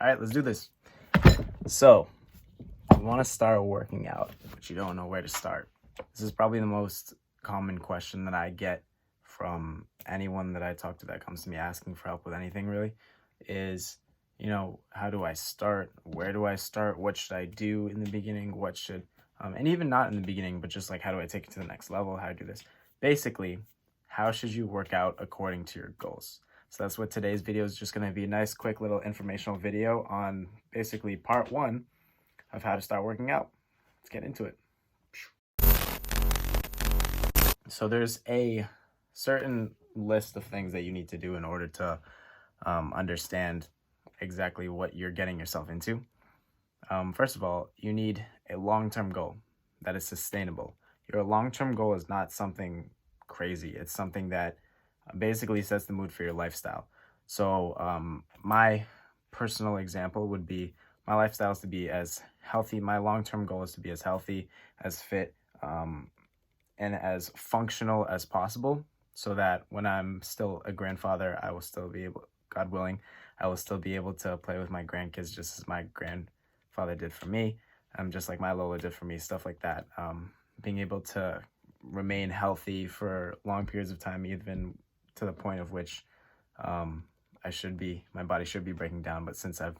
All right, let's do this. So, you want to start working out, but you don't know where to start. This is probably the most common question that I get from anyone that I talk to that comes to me asking for help with anything really is, how do I start? Where do I start? What should I do in the beginning? And even not in the beginning, but just like, how do I take it to the next level? How do I do this? Basically, how should you work out according to your goals? So that's what today's video is just going to be, a nice, quick little informational video on basically part one of how to start working out. Let's get into it. So there's a certain list of things that you need to do in order to understand exactly what you're getting yourself into. First of all, you need a long-term goal that is sustainable. Your long-term goal is not something crazy. It's something that basically sets the mood for your lifestyle. So my personal example would be, my lifestyle is to be as healthy. My long-term goal is to be as healthy, as fit, and as functional as possible, so that when I'm still a grandfather, I will still be able, God willing, I will still be able to play with my grandkids just as my grandfather did for me, just like my Lola did for me, stuff like that. Being able to remain healthy for long periods of time, even to the point of which my body should be breaking down. But since I've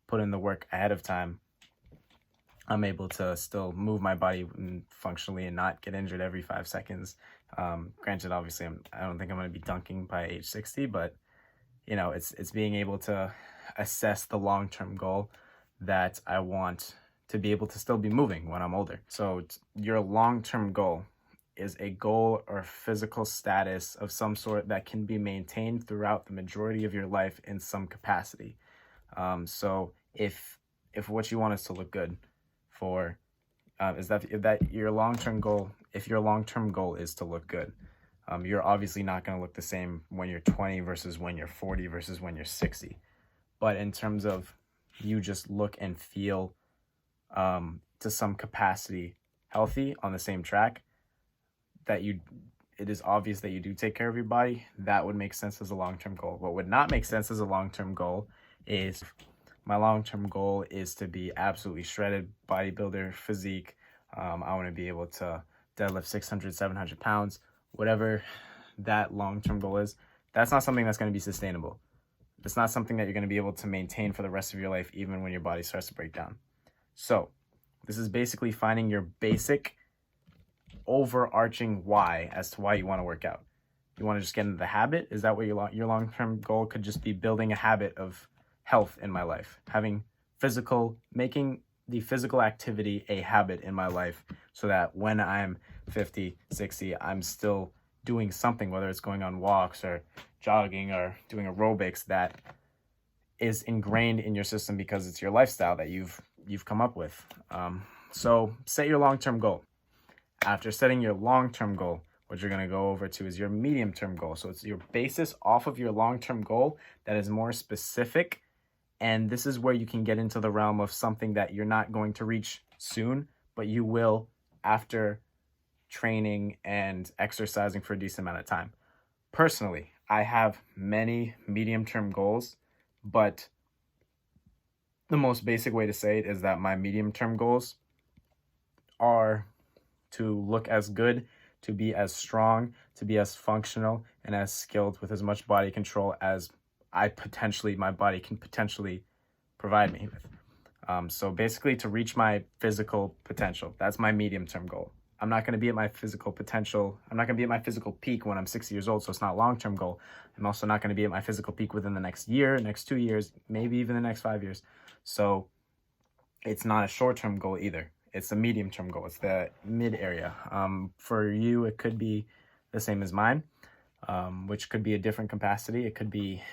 put in the work ahead of time, I'm able to still move my body functionally and not get injured every 5 seconds. Granted, obviously, I don't think I'm going to be dunking by age 60, but it's being able to assess the long-term goal that I want to be able to still be moving when I'm older. So your long-term goal is a goal or physical status of some sort that can be maintained throughout the majority of your life in some capacity. So if what you want is to look good for, is that your long-term goal, if your long-term goal is to look good, you're obviously not going to look the same when you're 20 versus when you're 40 versus when you're 60. But in terms of you just look and feel to some capacity healthy on the same track, it is obvious that you do take care of your body, that would make sense as a long-term goal. What would not make sense as a long-term goal is, my long-term goal is to be absolutely shredded, bodybuilder, physique. I want to be able to deadlift 600, 700 pounds, whatever that long-term goal is. That's not something that's going to be sustainable. It's not something that you're going to be able to maintain for the rest of your life, even when your body starts to break down. So this is basically finding your basic overarching why as to why you want to work out. You want to just get into the habit? Is that what your long-term goal could just be? Building a habit of health in my life, making the physical activity a habit in my life, so that when I'm 50, 60, I'm still doing something, whether it's going on walks or jogging or doing aerobics, that is ingrained in your system because it's your lifestyle that you've come up with. So set your long-term goal. After setting your long-term goal, what you're going to go over to is your medium-term goal. So it's your basis off of your long-term goal that is more specific. And this is where you can get into the realm of something that you're not going to reach soon, but you will after training and exercising for a decent amount of time. Personally, I have many medium-term goals, but the most basic way to say it is that my medium-term goals are to look as good, to be as strong, to be as functional, and as skilled with as much body control as my body can potentially provide me with. So basically, to reach my physical potential. That's my medium-term goal. I'm not going to be at my physical potential. I'm not going to be at my physical peak when I'm 60 years old, so it's not a long-term goal. I'm also not going to be at my physical peak within the next year, next 2 years, maybe even the next 5 years. So it's not a short-term goal either. It's a medium-term goal. It's the mid area. For you, it could be the same as mine, which could be a different capacity. It could be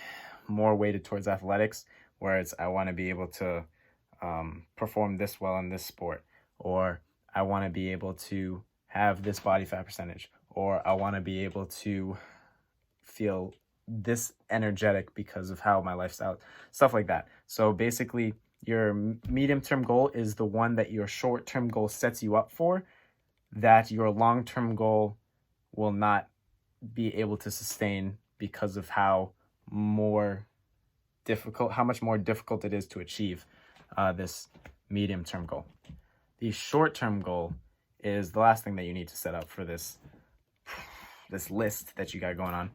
more weighted towards athletics, where I want to be able to perform this well in this sport, or I want to be able to have this body fat percentage, or I want to be able to feel this energetic because of how my lifestyle, stuff like that. So basically, your medium-term goal is the one that your short-term goal sets you up for, that your long-term goal will not be able to sustain because of how more much more difficult it is to achieve this medium-term goal. The short-term goal is the last thing that you need to set up for this list that you got going on.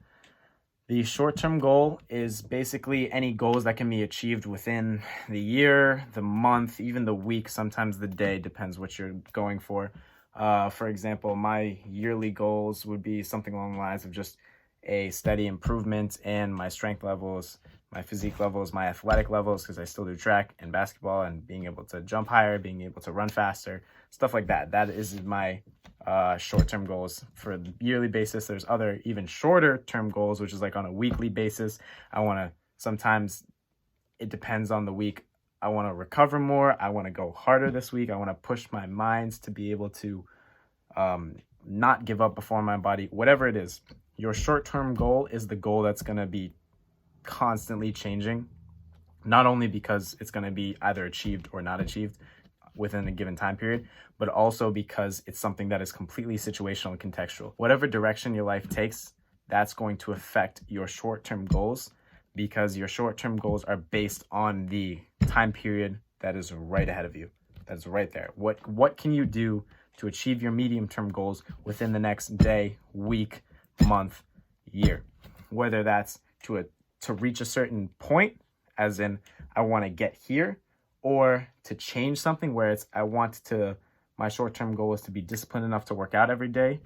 The short-term goal is basically any goals that can be achieved within the year, the month, even the week, sometimes the day, depends what you're going for. For example, my yearly goals would be something along the lines of just a steady improvement in my strength levels, my physique levels, my athletic levels, because I still do track and basketball, and being able to jump higher, being able to run faster, stuff like that. That is my short-term goals for the yearly basis. There's other even shorter term goals, which is like on a weekly basis. Sometimes it depends on the week. I want to recover more. I want to go harder this week. I want to push my minds to be able to not give up before my body, whatever it is. Your short-term goal is the goal that's going to be constantly changing, not only because it's going to be either achieved or not achieved within a given time period, but also because it's something that is completely situational and contextual. Whatever direction your life takes, that's going to affect your short-term goals, because your short-term goals are based on the time period that is right ahead of you. That's right there. What can you do to achieve your medium-term goals within the next day, week, month, year? Whether that's to reach a certain point, as in I want to get here, or to change something where my short-term goal is to be disciplined enough to work out every day,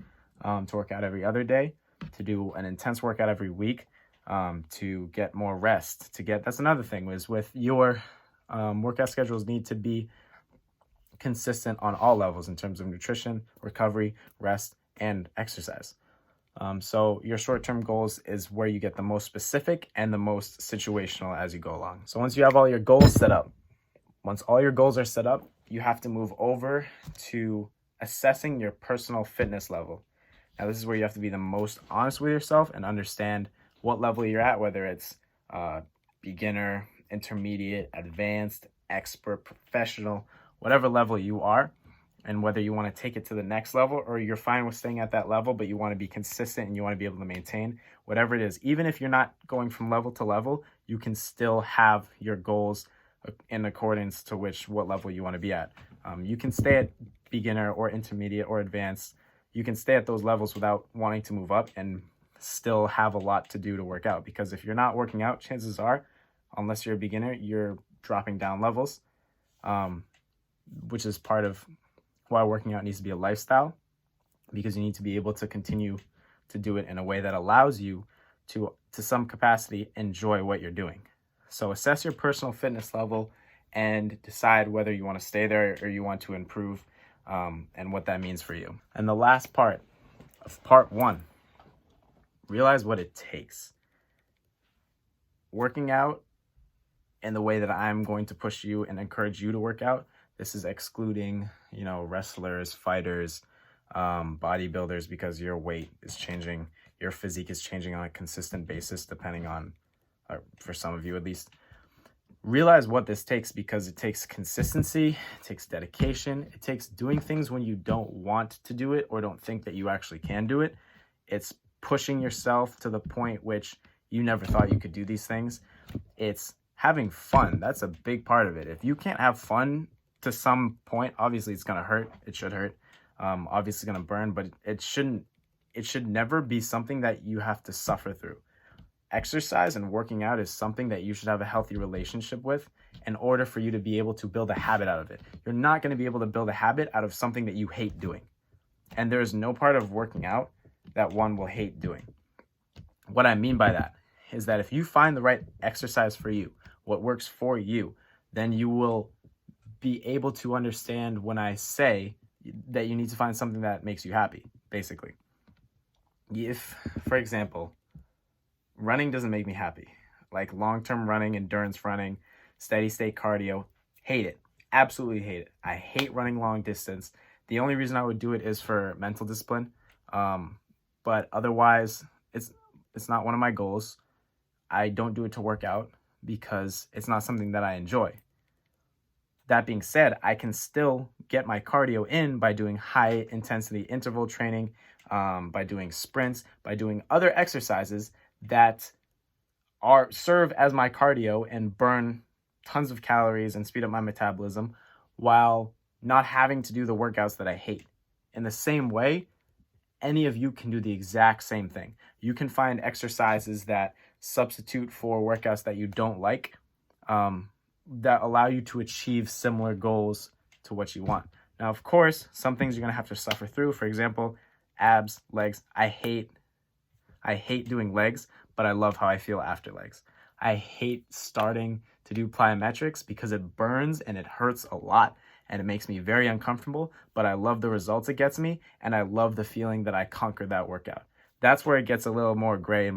to work out every other day, to do an intense workout every week, to get more rest, that's another thing, is with your workout schedules need to be consistent on all levels in terms of nutrition, recovery, rest, and exercise. So your short-term goals is where you get the most specific and the most situational as you go along. So once you have all your goals set up, once all your goals are set up, you have to move over to assessing your personal fitness level. Now, this is where you have to be the most honest with yourself and understand what level you're at, whether it's beginner, intermediate, advanced, expert, professional, whatever level you are, and whether you want to take it to the next level or you're fine with staying at that level, but you want to be consistent and you want to be able to maintain whatever it is. Even if you're not going from level to level, you can still have your goals in accordance to what level you want to be at. You can stay at beginner or intermediate or advanced. You can stay at those levels without wanting to move up and still have a lot to do to work out. Because if you're not working out, chances are, unless you're a beginner, you're dropping down levels, which is part of why working out needs to be a lifestyle, because you need to be able to continue to do it in a way that allows you to some capacity, enjoy what you're doing. So assess your personal fitness level and decide whether you want to stay there or you want to improve, and what that means for you. And the last part of part 1, realize what it takes. Working out in the way that I'm going to push you and encourage you to work out, this is excluding, wrestlers, fighters, bodybuilders, because your weight is changing, your physique is changing on a consistent basis, depending on, for some of you at least. Realize what this takes, because it takes consistency, it takes dedication, it takes doing things when you don't want to do it or don't think that you actually can do it. It's pushing yourself to the point which you never thought you could do these things. It's having fun. That's a big part of it. If you can't have fun to some point, obviously it's going to hurt. It should hurt. Obviously it's going to burn, but it should never be something that you have to suffer through. Exercise and working out is something that you should have a healthy relationship with in order for you to be able to build a habit out of it. You're not going to be able to build a habit out of something that you hate doing. And there's no part of working out that one will hate doing. What I mean by that is that if you find the right exercise for you, what works for you, then you will be able to understand when I say that you need to find something that makes you happy, basically. If, for example, running doesn't make me happy, like long-term running, endurance running, steady state cardio, hate it. Absolutely hate it. I hate running long distance. The only reason I would do it is for mental discipline. But otherwise, it's not one of my goals. I don't do it to work out because it's not something that I enjoy. That being said, I can still get my cardio in by doing high intensity interval training, by doing sprints, by doing other exercises that serve as my cardio and burn tons of calories and speed up my metabolism while not having to do the workouts that I hate. In the same way, any of you can do the exact same thing. You can find exercises that substitute for workouts that you don't like, that allow you to achieve similar goals to what you want. Now, of course, some things you're going to have to suffer through. For example, abs, legs. I hate doing legs, but I love how I feel after legs. I hate starting to do plyometrics because it burns and it hurts a lot and it makes me very uncomfortable, but I love the results it gets me, and I love the feeling that I conquered that workout. That's where it gets a little more gray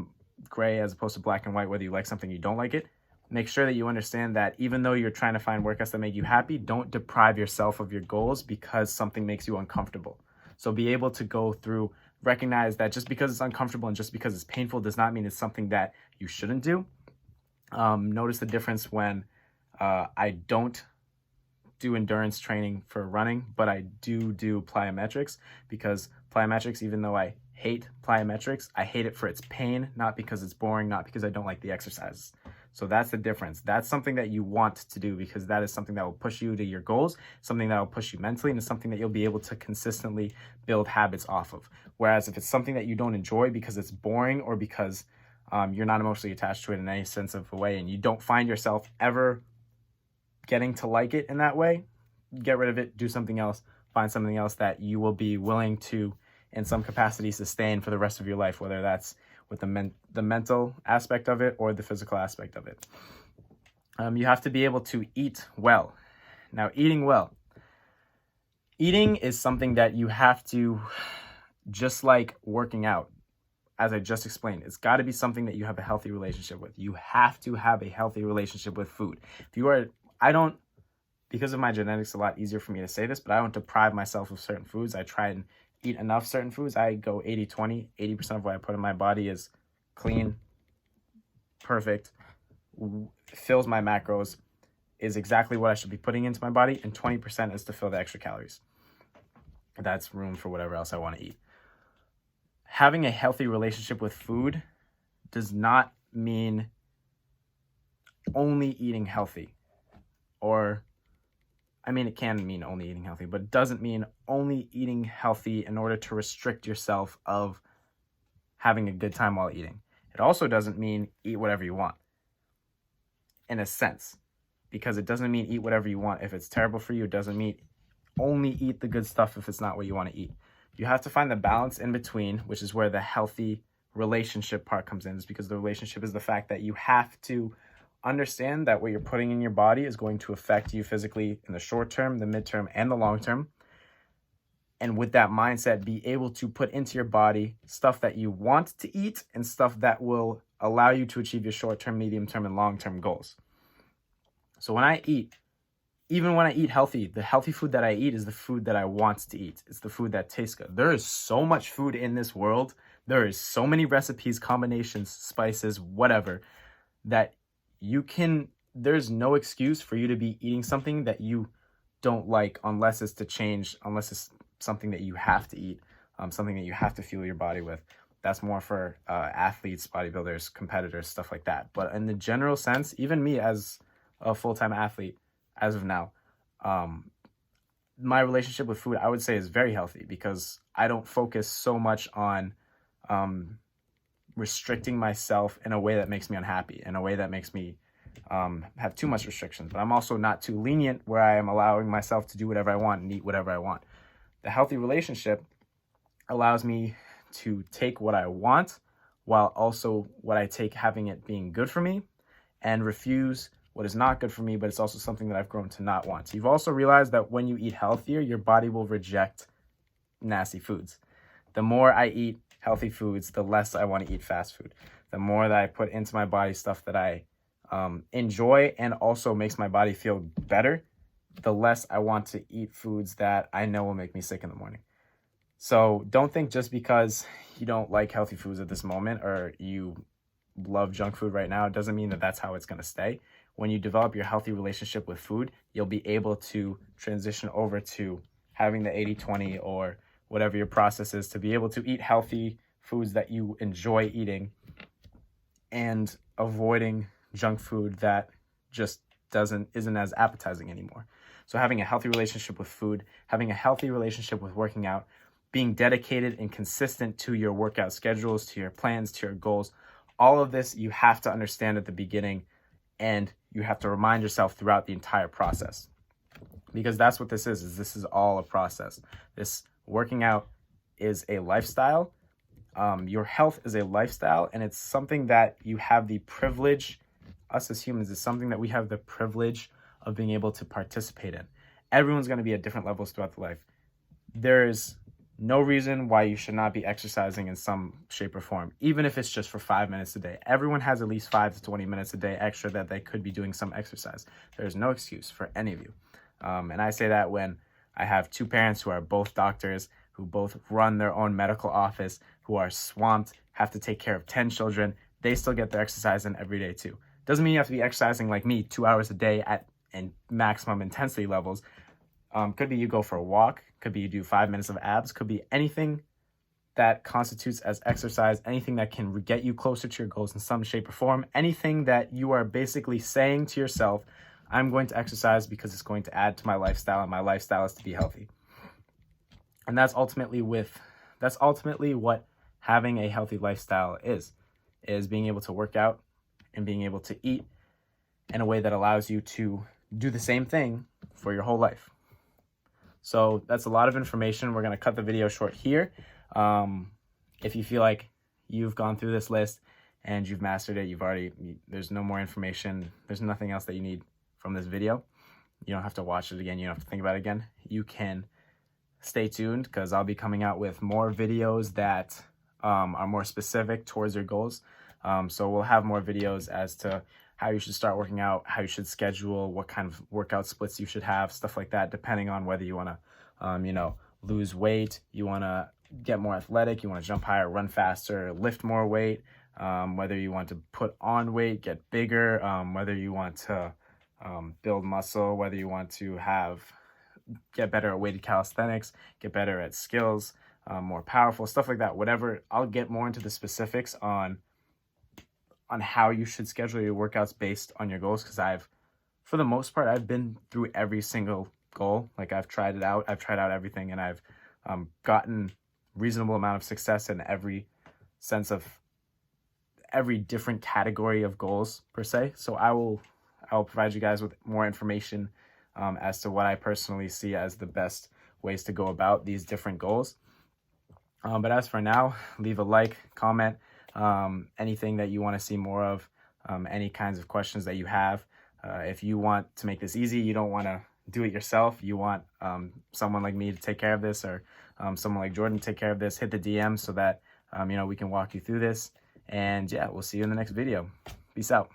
as opposed to black and white, whether you like something, you don't like it. Make sure that you understand that even though you're trying to find workouts that make you happy, don't deprive yourself of your goals because something makes you uncomfortable. So be able to go through, recognize that just because it's uncomfortable and just because it's painful does not mean it's something that you shouldn't do. Notice the difference when I don't do endurance training for running, but I do plyometrics, because plyometrics, even though I hate plyometrics, I hate it for its pain, not because it's boring, not because I don't like the exercises. So that's the difference. That's something that you want to do because that is something that will push you to your goals, something that will push you mentally, and it's something that you'll be able to consistently build habits off of. Whereas if it's something that you don't enjoy because it's boring or because you're not emotionally attached to it in any sense of a way, and you don't find yourself ever getting to like it in that way, get rid of it, do something else, find something else that you will be willing to, in some capacity, sustain for the rest of your life, whether that's with the mental aspect of it or the physical aspect of it. You have to be able to eat well. Now, eating well. Eating is something that you have to, just like working out, as I just explained, it's got to be something that you have a healthy relationship with. You have to have a healthy relationship with food. Because of my genetics, a lot easier for me to say this, but I don't deprive myself of certain foods. I try and eat enough certain foods. I go 80-20. 80% of what I put in my body is clean, perfect, fills my macros, is exactly what I should be putting into my body, and 20% is to fill the extra calories. That's room for whatever else I want to eat. Having a healthy relationship with food does not mean only eating healthy. It can mean only eating healthy, but it doesn't mean only eating healthy in order to restrict yourself of having a good time while eating. It also doesn't mean eat whatever you want, in a sense, because it doesn't mean eat whatever you want if it's terrible for you. It doesn't mean only eat the good stuff if it's not what you want to eat. You have to find the balance in between, which is where the healthy relationship part comes in, is because the relationship is the fact that you have to understand that what you're putting in your body is going to affect you physically in the short term, the midterm, and the long term. And with that mindset, be able to put into your body stuff that you want to eat and stuff that will allow you to achieve your short-term, medium-term, and long-term goals. So when I eat, even when I eat healthy, the healthy food that I eat is the food that I want to eat. It's the food that tastes good. There is so much food in this world. There is so many recipes, combinations, spices, whatever, that there's no excuse for you to be eating something that you don't like unless it's something that you have to eat, something that you have to fuel your body with. That's more for athletes, bodybuilders, competitors, stuff like that. But in the general sense, even me as a full-time athlete, as of now, my relationship with food, I would say, is very healthy because I don't focus so much on restricting myself in a way that makes me unhappy, in a way that makes me have too much restrictions. But I'm also not too lenient where I am allowing myself to do whatever I want and eat whatever I want. The healthy relationship allows me to take what I want while also what I take having it being good for me, and refuse what is not good for me, but it's also something that I've grown to not want. So you've also realized that when you eat healthier, your body will reject nasty foods. The more I eat healthy foods, the less I want to eat fast food. The more that I put into my body stuff that I enjoy and also makes my body feel better, the less I want to eat foods that I know will make me sick in the morning. So don't think just because you don't like healthy foods at this moment or you love junk food right now, it doesn't mean that that's how it's going to stay. When you develop your healthy relationship with food, you'll be able to transition over to having the 80-20 or whatever your process is, to be able to eat healthy foods that you enjoy eating and avoiding junk food that just isn't as appetizing anymore. So having a healthy relationship with food, having a healthy relationship with working out, being dedicated and consistent to your workout schedules, to your plans, to your goals, all of this you have to understand at the beginning, and you have to remind yourself throughout the entire process. Because that's what this is this is all a process. This working out is a lifestyle. Your health is a lifestyle, and it's something that you have the privilege, us as humans, is something that we have the privilege of being able to participate in. Everyone's going to be at different levels throughout the life. There's no reason why you should not be exercising in some shape or form, even if it's just for 5 minutes a day. Everyone has at least 5 to 20 minutes a day extra that they could be doing some exercise. There's no excuse for any of you. And I say that when I have two parents who are both doctors, who both run their own medical office, who are swamped, have to take care of 10 children. They still get their exercise in every day too. Doesn't mean you have to be exercising like me 2 hours a day at maximum intensity levels. Could be you go for a walk, could be you do 5 minutes of abs, could be anything that constitutes as exercise, anything that can get you closer to your goals in some shape or form, anything that you are basically saying to yourself, I'm going to exercise because it's going to add to my lifestyle, and my lifestyle is to be healthy. And that's ultimately what having a healthy lifestyle is being able to work out and being able to eat in a way that allows you to do the same thing for your whole life. So that's a lot of information. We're going to cut the video short here. If you feel like you've gone through this list and you've mastered it, there's no more information. There's nothing else that you need from this video. You don't have to watch it again. You don't have to think about it again. You can stay tuned because I'll be coming out with more videos that are more specific towards your goals. So we'll have more videos as to how you should start working out, how you should schedule, what kind of workout splits you should have, stuff like that, depending on whether you want to, lose weight, you want to get more athletic, you want to jump higher, run faster, lift more weight, whether you want to put on weight, get bigger, whether you want to build muscle, whether you want to get better at weighted calisthenics, get better at skills, more powerful, stuff like that, whatever. I'll get more into the specifics on how you should schedule your workouts based on your goals, because for the most part, I've been through every single goal. Like I've tried it out. I've tried out everything, and I've gotten reasonable amount of success in every sense of every different category of goals per se. So I will provide you guys with more information as to what I personally see as the best ways to go about these different goals. But as for now, leave a like, comment, anything that you want to see more of, any kinds of questions that you have. If you want to make this easy, you don't want to do it yourself, you want someone like me to take care of this, or someone like Jordan to take care of this, hit the DM so that we can walk you through this. And yeah, we'll see you in the next video. Peace out.